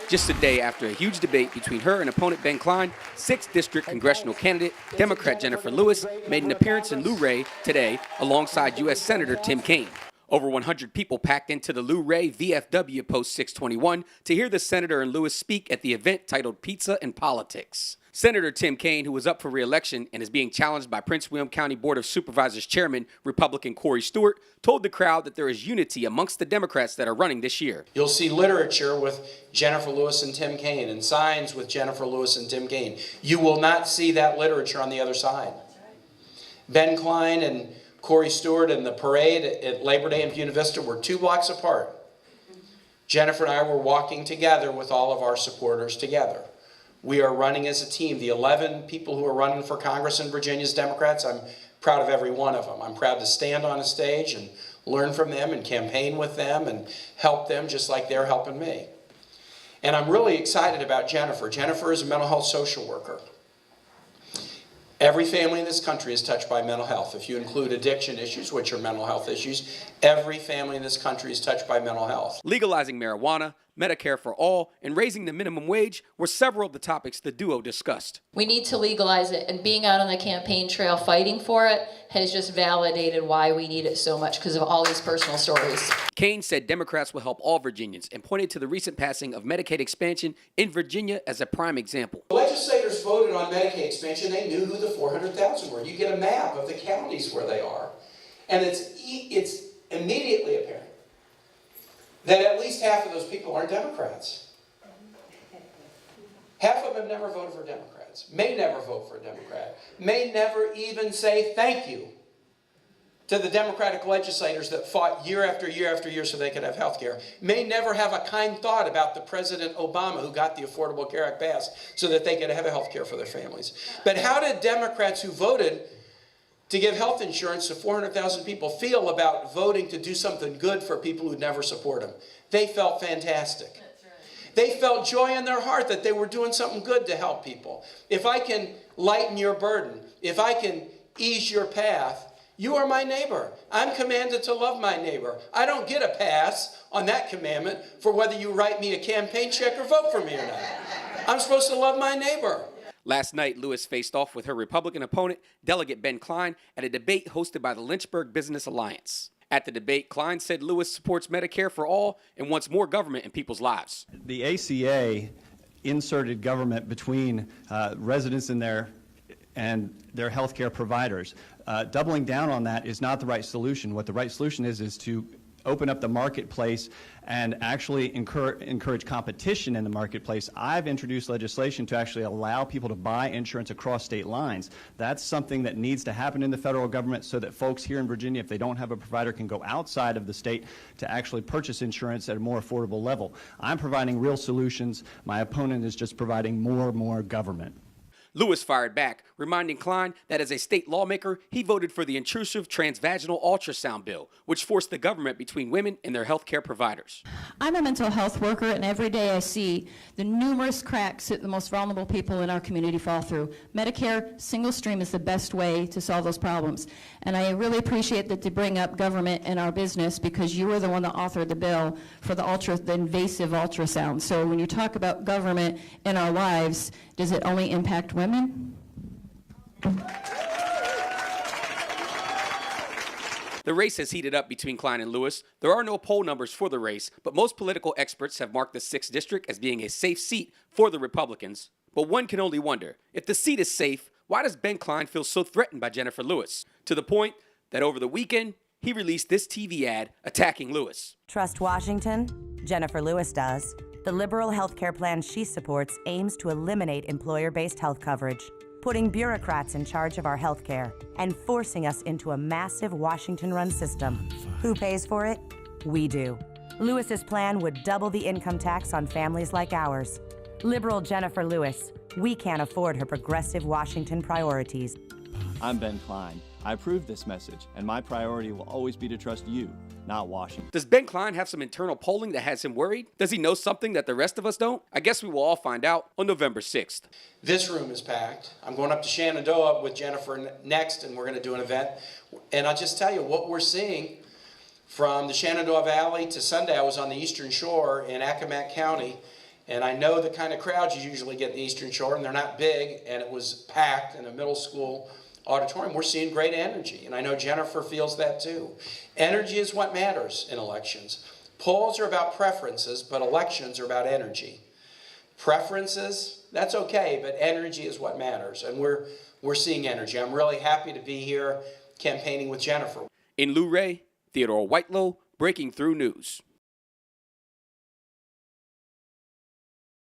Just a day after a huge debate between her and opponent Ben Kaine, 6th District Congressional Candidate Democrat Jennifer Lewis made an appearance in Luray today alongside U.S. Senator Tim Kaine. Over 100 people packed into the Luray VFW Post 621 to hear the senator and Lewis speak at the event titled Pizza and Politics. Senator Tim Kaine, who was up for re-election and is being challenged by Prince William County Board of Supervisors Chairman, Republican Corey Stewart, told the crowd that there is unity amongst the Democrats that are running this year. You'll see literature with Jennifer Lewis and Tim Kaine and signs with Jennifer Lewis and Tim Kaine. You will not see that literature on the other side. Ben Kaine and Corey Stewart and the parade at Labor Day in Buena Vista were 2 blocks apart. Jennifer and I were walking together with all of our supporters together. We are running as a team. The 11 people who are running for Congress in Virginia as Democrats, I'm proud of every one of them. I'm proud to stand on a stage and learn from them and campaign with them and help them just like they're helping me. And I'm really excited about Jennifer. Jennifer is a mental health social worker. Every family in this country is touched by mental health. If you include addiction issues, which are mental health issues, every family in this country is touched by mental health. Legalizing marijuana, Medicare for all, and raising the minimum wage were several of the topics the duo discussed. We need to legalize it, and being out on the campaign trail fighting for it has just validated why we need it so much because of all these personal stories. Kaine said Democrats will help all Virginians and pointed to the recent passing of Medicaid expansion in Virginia as a prime example. Legislators voted on Medicaid expansion. They knew who the 400,000 were. You get a map of the counties where they are, and it's immediately apparent that at least half of those people aren't Democrats. Half of them never voted for Democrats, may never vote for a Democrat, may never even say thank you to the Democratic legislators that fought year after year after year so they could have health care, may never have a kind thought about the President Obama who got the Affordable Care Act passed so that they could have health care for their families. But how did Democrats who voted to give health insurance to 400,000 people feel about voting to do something good for people who never support them? They felt fantastic. That's right. They felt joy in their heart that they were doing something good to help people. If I can lighten your burden, if I can ease your path, you are my neighbor. I'm commanded to love my neighbor. I don't get a pass on that commandment for whether you write me a campaign check or vote for me or not. I'm supposed to love my neighbor. Last night, Lewis faced off with her Republican opponent, Delegate Ben Kaine, at a debate hosted by the Lynchburg Business Alliance. At the debate, Kaine said Lewis supports Medicare for all and wants more government in people's lives. The ACA inserted government between residents in there and their health care providers. Doubling down on that is not the right solution. What the right solution is to open up the marketplace and actually encourage competition in the marketplace. I've introduced legislation to actually allow people to buy insurance across state lines. That's something that needs to happen in the federal government so that folks here in Virginia, if they don't have a provider, can go outside of the state to actually purchase insurance at a more affordable level. I'm providing real solutions. My opponent is just providing more government. Lewis fired back, reminding Kaine that as a state lawmaker, he voted for the intrusive transvaginal ultrasound bill, which forced the government between women and their health care providers. I'm a mental health worker, and every day I see the numerous cracks that the most vulnerable people in our community fall through. Medicare single stream is the best way to solve those problems. And I really appreciate that they bring up government in our business because you were the one that authored the bill for the invasive ultrasound. So when you talk about government in our lives, does it only impact women? The race has heated up between Kaine and Lewis. There are no poll numbers for the race, but most political experts have marked the 6th District as being a safe seat for the Republicans. But one can only wonder, if the seat is safe, why does Ben Kaine feel so threatened by Jennifer Lewis? To the point that over the weekend, he released this TV ad attacking Lewis. Trust Washington? Jennifer Lewis does. The liberal health care plan she supports aims to eliminate employer-based health coverage, putting bureaucrats in charge of our health care and forcing us into a massive Washington-run system. Who pays for it? We do. Lewis's plan would double the income tax on families like ours. Liberal Jennifer Lewis, we can't afford her progressive Washington priorities. I'm Ben Kaine. I approve this message, and my priority will always be to trust you, not Washington. Does Ben Kaine have some internal polling that has him worried? Does he know something that the rest of us don't? I guess we will all find out on November 6th. This room is packed. I'm going up to Shenandoah with Jennifer next, and we're going to do an event. And I'll just tell you what we're seeing from the Shenandoah Valley to Sunday. I was on the Eastern Shore in Accomack County, And I know the kind of crowds you usually get in the Eastern Shore, and they're not big, and it was packed in a middle school auditorium. We're seeing great energy, and I know Jennifer feels that too. Energy is what matters in elections. Polls are about preferences, but elections are about energy. Preferences, that's okay, but energy is what matters, and we're seeing energy. I'm really happy to be here campaigning with Jennifer. In Luray, Theodore Whitelow, Breaking Through News.